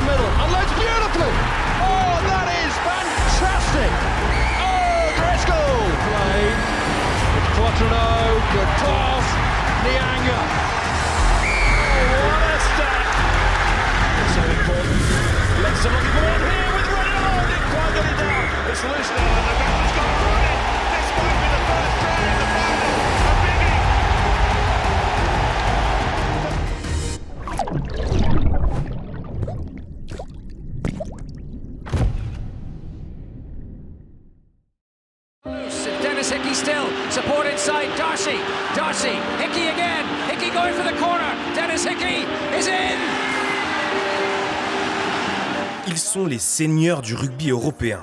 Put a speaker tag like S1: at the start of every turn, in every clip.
S1: middle, unloads beautifully. Oh, that is fantastic. Oh, Driscoll played. It's Quattrino, good pass. Nianga. Oh, what a step. It's so important. Let's have a look at here with running on. Didn't quite get it down. It's loose now and the backman's got it running. This might be the first try in the final. A biggie.
S2: Dennis Hickey still, support inside, Darcy, Hickey again, Hickey going for the corner, Dennis Hickey is in!
S3: Ils sont les seigneurs du rugby européen.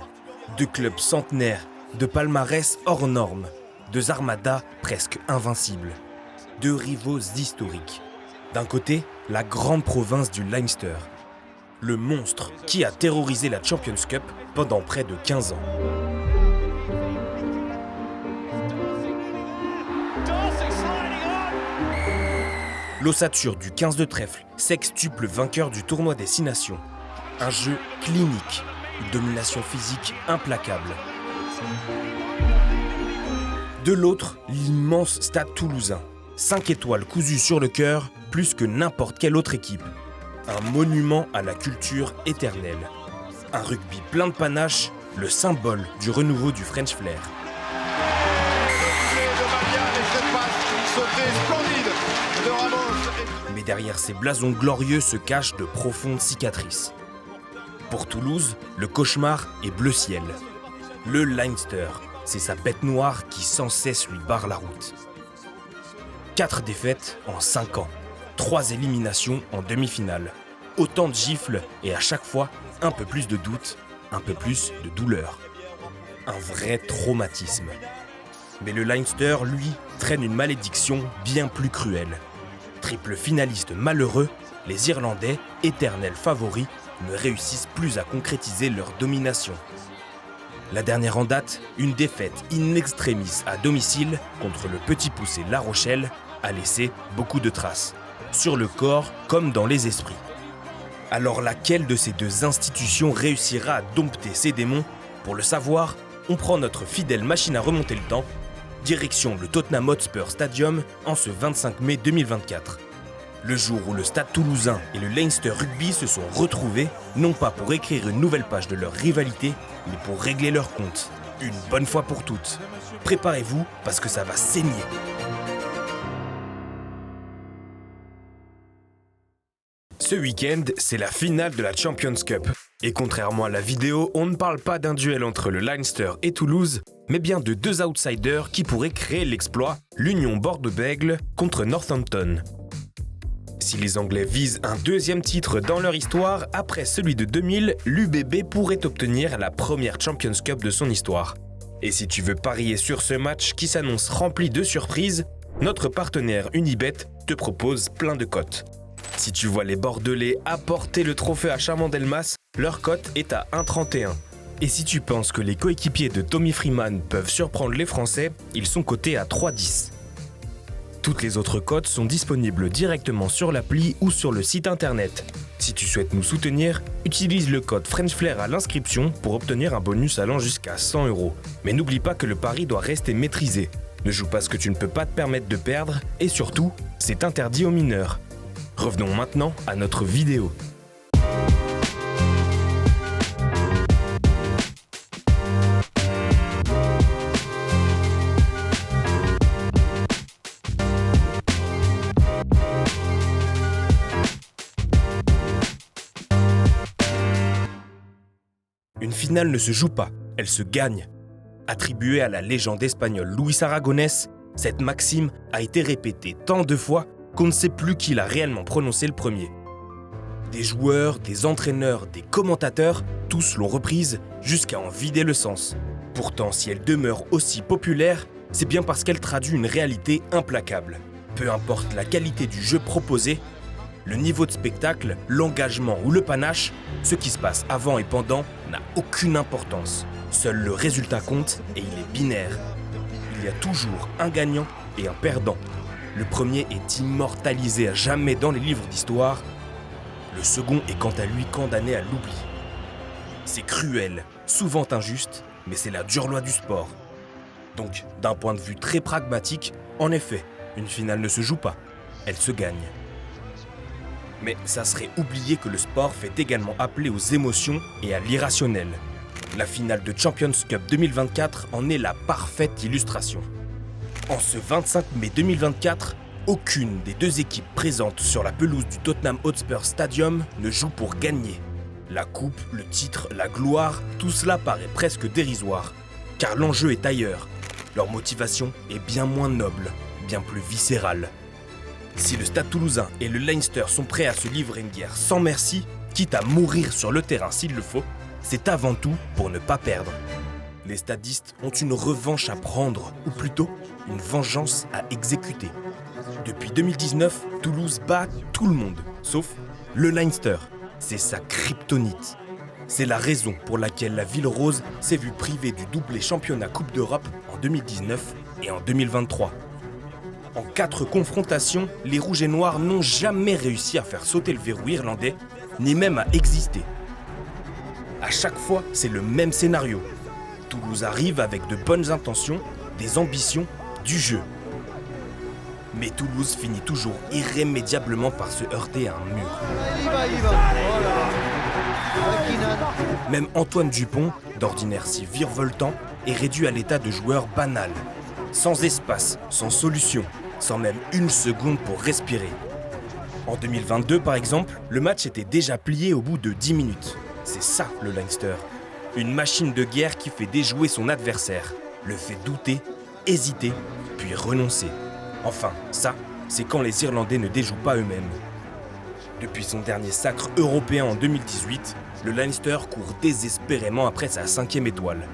S3: Deux clubs centenaires, de palmarès hors normes, deux armadas presque invincibles, deux rivaux historiques. D'un côté, la grande province du Leinster, le monstre qui a terrorisé la Champions Cup pendant près de 15 ans. L'ossature du 15 de trèfle, sextuple vainqueur du tournoi des 6 nations. Un jeu clinique, une domination physique implacable. De l'autre, l'immense Stade Toulousain. 5 étoiles cousues sur le cœur, plus que n'importe quelle autre équipe. Un monument à la culture éternelle. Un rugby plein de panache, le symbole du renouveau du French Flair. Mais derrière ces blasons glorieux se cachent de profondes cicatrices. Pour Toulouse, le cauchemar est bleu ciel. Le Leinster, c'est sa bête noire qui sans cesse lui barre la route. 4 défaites en 5 ans, 3 éliminations en demi-finale. Autant de gifles et à chaque fois, un peu plus de doute, un peu plus de douleur. Un vrai traumatisme. Mais le Leinster, lui, traîne une malédiction bien plus cruelle. Triple finaliste malheureux, les Irlandais, éternels favoris, ne réussissent plus à concrétiser leur domination. La dernière en date, une défaite in extremis à domicile contre le petit poussé La Rochelle, a laissé beaucoup de traces, sur le corps comme dans les esprits. Alors laquelle de ces deux institutions réussira à dompter ces démons? Pour le savoir, on prend notre fidèle machine à remonter le temps, direction le Tottenham Hotspur Stadium en ce 25 mai 2024. Le jour où le Stade Toulousain et le Leinster Rugby se sont retrouvés, non pas pour écrire une nouvelle page de leur rivalité, mais pour régler leur compte. Une bonne fois pour toutes. Préparez-vous parce que ça va saigner. Ce week-end, c'est la finale de la Champions Cup. Et contrairement à la vidéo, on ne parle pas d'un duel entre le Leinster et Toulouse, mais bien de deux outsiders qui pourraient créer l'exploit, l'Union Bordeaux-Bègles contre Northampton. Si les Anglais visent un deuxième titre dans leur histoire, après celui de 2000, l'UBB pourrait obtenir la première Champions Cup de son histoire. Et si tu veux parier sur ce match qui s'annonce rempli de surprises, notre partenaire Unibet te propose plein de cotes. Si tu vois les Bordelais apporter le trophée à Chamandelmas, leur cote est à 1,31. Et si tu penses que les coéquipiers de Tommy Freeman peuvent surprendre les Français, ils sont cotés à 3,10. Toutes les autres cotes sont disponibles directement sur l'appli ou sur le site internet. Si tu souhaites nous soutenir, utilise le code FrenchFlair à l'inscription pour obtenir un bonus allant jusqu'à 100 €. Mais n'oublie pas que le pari doit rester maîtrisé. Ne joue pas ce que tu ne peux pas te permettre de perdre et surtout, c'est interdit aux mineurs. Revenons maintenant à notre vidéo. Une finale ne se joue pas, elle se gagne. Attribuée à la légende espagnole Luis Aragonés, cette maxime a été répétée tant de fois qu'on ne sait plus qui l'a réellement prononcé le premier. Des joueurs, des entraîneurs, des commentateurs, tous l'ont reprise jusqu'à en vider le sens. Pourtant, si elle demeure aussi populaire, c'est bien parce qu'elle traduit une réalité implacable. Peu importe la qualité du jeu proposé, le niveau de spectacle, l'engagement ou le panache, ce qui se passe avant et pendant n'a aucune importance. Seul le résultat compte et il est binaire. Il y a toujours un gagnant et un perdant. Le premier est immortalisé à jamais dans les livres d'histoire. Le second est quant à lui condamné à l'oubli. C'est cruel, souvent injuste, mais c'est la dure loi du sport. Donc, d'un point de vue très pragmatique, en effet, une finale ne se joue pas, elle se gagne. Mais ça serait oublier que le sport fait également appeler aux émotions et à l'irrationnel. La finale de Champions Cup 2024 en est la parfaite illustration. En ce 25 mai 2024, aucune des deux équipes présentes sur la pelouse du Tottenham Hotspur Stadium ne joue pour gagner. La coupe, le titre, la gloire, tout cela paraît presque dérisoire, car l'enjeu est ailleurs. Leur motivation est bien moins noble, bien plus viscérale. Si le Stade Toulousain et le Leinster sont prêts à se livrer une guerre sans merci, quitte à mourir sur le terrain s'il le faut, c'est avant tout pour ne pas perdre. Les stadistes ont une revanche à prendre, ou plutôt une vengeance à exécuter. Depuis 2019, Toulouse bat tout le monde, sauf le Leinster. C'est sa kryptonite. C'est la raison pour laquelle la Ville Rose s'est vue privée du doublé championnat Coupe d'Europe en 2019 et en 2023. En 4 confrontations, les Rouges et Noirs n'ont jamais réussi à faire sauter le verrou irlandais, ni même à exister. À chaque fois, c'est le même scénario. Toulouse arrive avec de bonnes intentions, des ambitions, du jeu. Mais Toulouse finit toujours irrémédiablement par se heurter à un mur. Même Antoine Dupont, d'ordinaire si virevoltant, est réduit à l'état de joueur banal. Sans espace, sans solution, sans même une seconde pour respirer. En 2022, par exemple, le match était déjà plié au bout de 10 minutes. C'est ça, le Leinster. Une machine de guerre qui fait déjouer son adversaire, le fait douter, hésiter, puis renoncer. Enfin, ça, c'est quand les Irlandais ne déjouent pas eux-mêmes. Depuis son dernier sacre européen en 2018, le Leinster court désespérément après sa 5e étoile.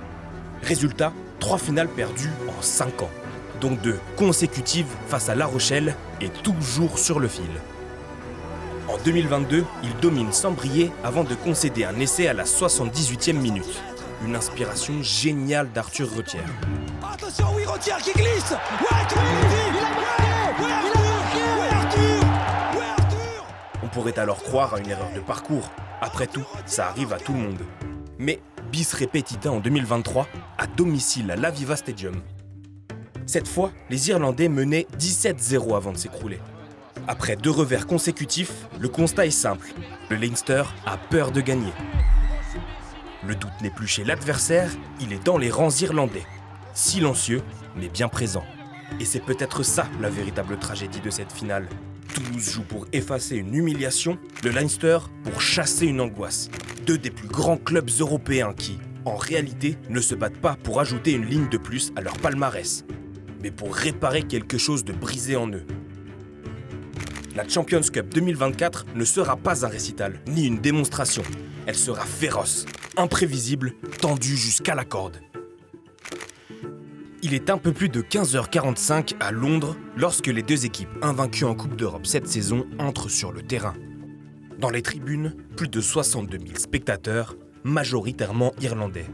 S3: Résultat, 3 finales perdues en 5 ans, dont 2 consécutives face à La Rochelle et toujours sur le fil. En 2022, il domine sans briller avant de concéder un essai à la 78e minute. Une inspiration géniale d'Arthur Retière.
S4: Attention, oui, Retière qui glisse. Ouais, Arthur, Arthur.
S3: On pourrait alors croire à une erreur de parcours. Après tout, ça arrive à tout le monde. Mais bis repetita en 2023, à domicile à l'Aviva Stadium. Cette fois, les Irlandais menaient 17-0 avant de s'écrouler. Après 2 revers consécutifs, le constat est simple. Le Leinster a peur de gagner. Le doute n'est plus chez l'adversaire, il est dans les rangs irlandais. Silencieux, mais bien présent. Et c'est peut-être ça la véritable tragédie de cette finale. Toulouse joue pour effacer une humiliation, le Leinster pour chasser une angoisse. 2 des plus grands clubs européens qui, en réalité, ne se battent pas pour ajouter une ligne de plus à leur palmarès, mais pour réparer quelque chose de brisé en eux. La Champions Cup 2024 ne sera pas un récital, ni une démonstration. Elle sera féroce, imprévisible, tendue jusqu'à la corde. Il est un peu plus de 15h45 à Londres lorsque les 2 équipes invaincues en Coupe d'Europe cette saison entrent sur le terrain. Dans les tribunes, plus de 62 000 spectateurs, majoritairement irlandais.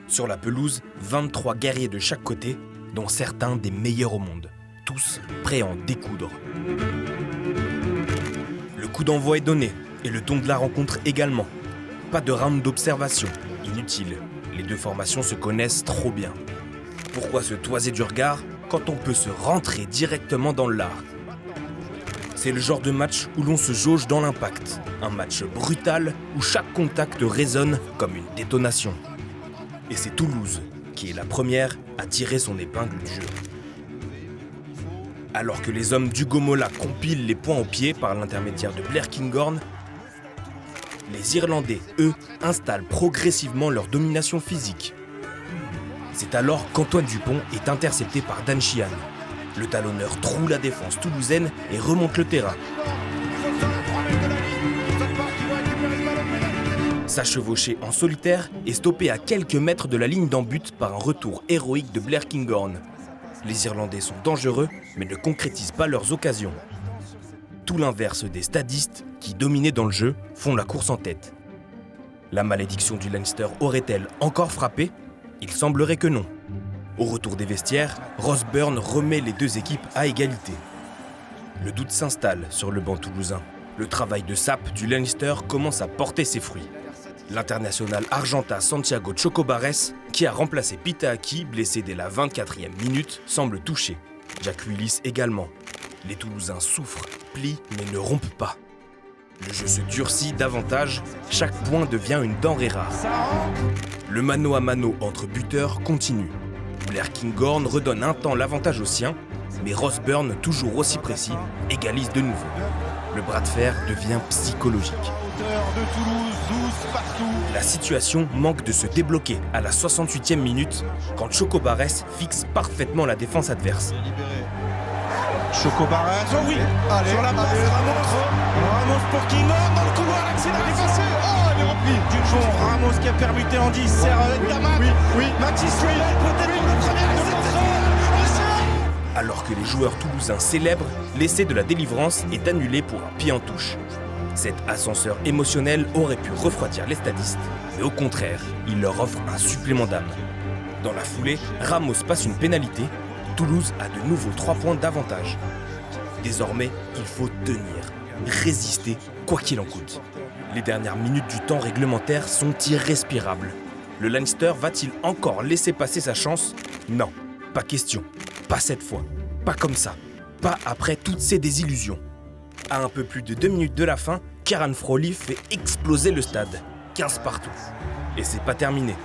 S3: Sur la pelouse, 23 guerriers de chaque côté, dont certains des meilleurs au monde. Tous prêts à en découdre. Le coup d'envoi est donné, et le ton de la rencontre également. Pas de round d'observation, inutile. Les 2 formations se connaissent trop bien. Pourquoi se toiser du regard quand on peut se rentrer directement dans l'art ? C'est le genre de match où l'on se jauge dans l'impact. Un match brutal où chaque contact résonne comme une détonation. Et c'est Toulouse qui est la première à tirer son épingle du jeu. Alors que les hommes d'Hugo Mola compilent les points au pied par l'intermédiaire de Blair Kinghorn, les Irlandais, eux, installent progressivement leur domination physique. C'est alors qu'Antoine Dupont est intercepté par Dan Sheehan. Le talonneur troue la défense toulousaine et remonte le terrain. Sa chevauchée en solitaire est stoppée à quelques mètres de la ligne d'en but par un retour héroïque de Blair Kinghorn. Les Irlandais sont dangereux, mais ne concrétisent pas leurs occasions. Tout l'inverse des stadistes, qui, dominés dans le jeu, font la course en tête. La malédiction du Leinster aurait-elle encore frappé ? Il semblerait que non. Au retour des vestiaires, Ross Byrne remet les 2 équipes à égalité. Le doute s'installe sur le banc toulousain. Le travail de sape du Leinster commence à porter ses fruits. L'international argentin Santiago Chocobares, qui a remplacé Pita Aki, blessé dès la 24e minute, semble touché. Jack Willis également. Les Toulousains souffrent, plient mais ne rompent pas. Le jeu se durcit davantage, chaque point devient une denrée rare. Le mano à mano entre buteurs continue. Blair Kinghorn redonne un temps l'avantage aux siens, mais Ross Byrne, toujours aussi précis, égalise de nouveau. Le bras de fer devient psychologique. La situation manque de se débloquer à la 68e minute, quand Chocobares fixe parfaitement la défense adverse.
S5: Chocobares, oh oui, allez, sur la passe, Ramos pour Kinghorn dans le couloir, l'accélération.
S4: Il est repris.
S5: Bon, Ramos qui a permuté en 10, serre Damas, Mathis Tuel, peut-être pour la première
S3: Alors que les joueurs toulousains célèbrent, l'essai de la délivrance est annulé pour un pied en touche. Cet ascenseur émotionnel aurait pu refroidir les stadistes, mais au contraire, il leur offre un supplément d'âme. Dans la foulée, Ramos passe une pénalité. Toulouse a de nouveau 3 points d'avantage. Désormais, il faut tenir, résister, quoi qu'il en coûte. Les dernières minutes du temps réglementaire sont irrespirables. Le Leinster va-t-il encore laisser passer sa chance ? Non, pas question. Pas cette fois. Pas comme ça. Pas après toutes ces désillusions. À un peu plus de 2 minutes de la fin, Kieran Frawley fait exploser le stade. 15 partout. Et c'est pas terminé.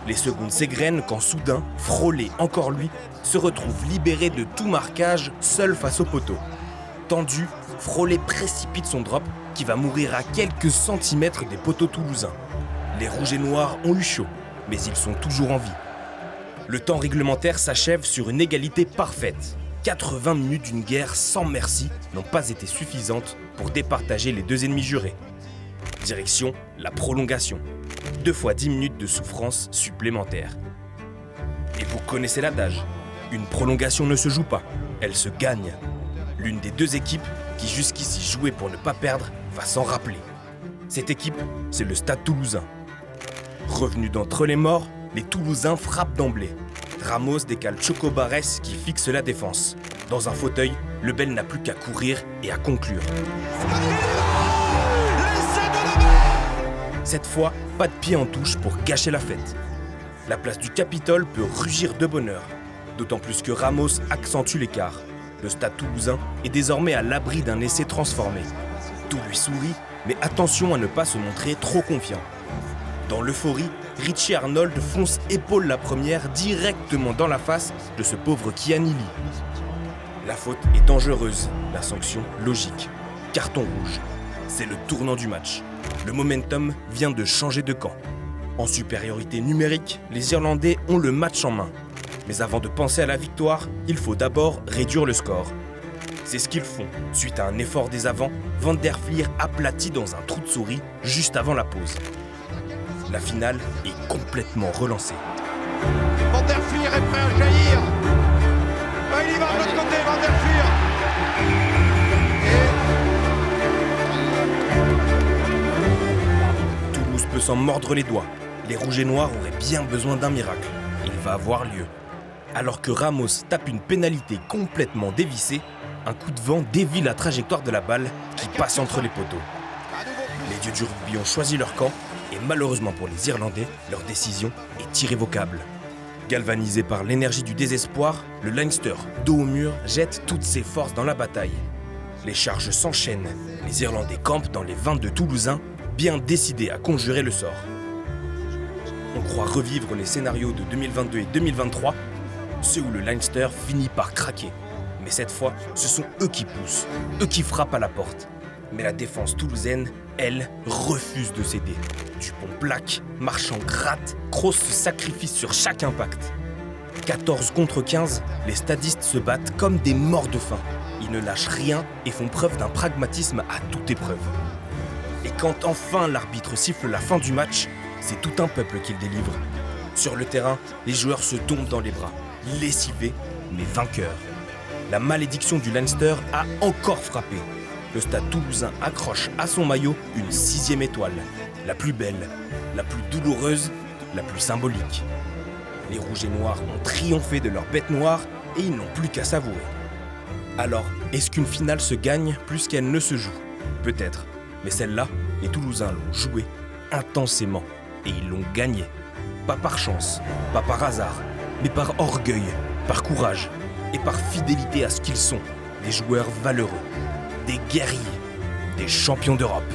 S3: Les secondes s'égrènent quand soudain, Frawley, encore lui, se retrouve libéré de tout marquage, seul face au poteau. Tendu, Frawley précipite son drop qui va mourir à quelques centimètres des poteaux toulousains. Les rouges et noirs ont eu chaud, mais ils sont toujours en vie. Le temps réglementaire s'achève sur une égalité parfaite. 80 minutes d'une guerre sans merci n'ont pas été suffisantes pour départager les deux ennemis jurés. Direction la prolongation. 2 fois 10 minutes de souffrance supplémentaire. Et vous connaissez l'adage, une prolongation ne se joue pas, elle se gagne. L'une des deux équipes qui jusqu'ici jouait pour ne pas perdre va s'en rappeler. Cette équipe, c'est le Stade Toulousain. Revenu d'entre les morts, les Toulousains frappent d'emblée. Ramos décale Chocobares qui fixe la défense. Dans un fauteuil, le Bel n'a plus qu'à courir et à conclure. Cette fois, pas de pied en touche pour gâcher la fête. La place du Capitole peut rugir de bonheur, d'autant plus que Ramos accentue l'écart. Le Stade Toulousain est désormais à l'abri d'un essai transformé. Tout lui sourit, mais attention à ne pas se montrer trop confiant. Dans l'euphorie, Richie Arnold fonce épaule la première directement dans la face de ce pauvre Kianili. La faute est dangereuse, la sanction logique. Carton rouge. C'est le tournant du match. Le momentum vient de changer de camp. En supériorité numérique, les Irlandais ont le match en main. Mais avant de penser à la victoire, il faut d'abord réduire le score. C'est ce qu'ils font. Suite à un effort des avants, Van der Flier aplatit dans un trou de souris juste avant la pause. La finale est complètement relancée.
S5: Van der Flier est prêt à jaillir. Il y va de l'autre côté, Van der Flier.
S3: Toulouse peut s'en mordre les doigts. Les rouges et noirs auraient bien besoin d'un miracle. Il va avoir lieu. Alors que Ramos tape une pénalité complètement dévissée, un coup de vent dévie la trajectoire de la balle qui passe entre les poteaux. Les dieux du rugby ont choisi leur camp et malheureusement pour les Irlandais, leur décision est irrévocable. Galvanisé par l'énergie du désespoir, le Leinster, dos au mur, jette toutes ses forces dans la bataille. Les charges s'enchaînent, les Irlandais campent dans les 22 Toulousains, bien décidés à conjurer le sort. On croit revivre les scénarios de 2022 et 2023, ceux où le Leinster finit par craquer. Mais cette fois, ce sont eux qui poussent, eux qui frappent à la porte. Mais la défense toulousaine, elle, refuse de céder. Dupont plaque, Marchand gratte, Kroos se sacrifie sur chaque impact. 14 contre 15, les stadistes se battent comme des morts de faim. Ils ne lâchent rien et font preuve d'un pragmatisme à toute épreuve. Et quand enfin l'arbitre siffle la fin du match, c'est tout un peuple qu'il délivre. Sur le terrain, les joueurs se tombent dans les bras, lessivés mais vainqueurs. La malédiction du Leinster a encore frappé. Le Stade Toulousain accroche à son maillot une 6e étoile, la plus belle, la plus douloureuse, la plus symbolique. Les rouges et noirs ont triomphé de leur bête noire et ils n'ont plus qu'à savourer. Alors, est-ce qu'une finale se gagne plus qu'elle ne se joue ? Peut-être, mais celle-là, les Toulousains l'ont jouée intensément et ils l'ont gagnée. Pas par chance, pas par hasard, mais par orgueil, par courage et par fidélité à ce qu'ils sont, des joueurs valeureux, des guerriers, des champions d'Europe.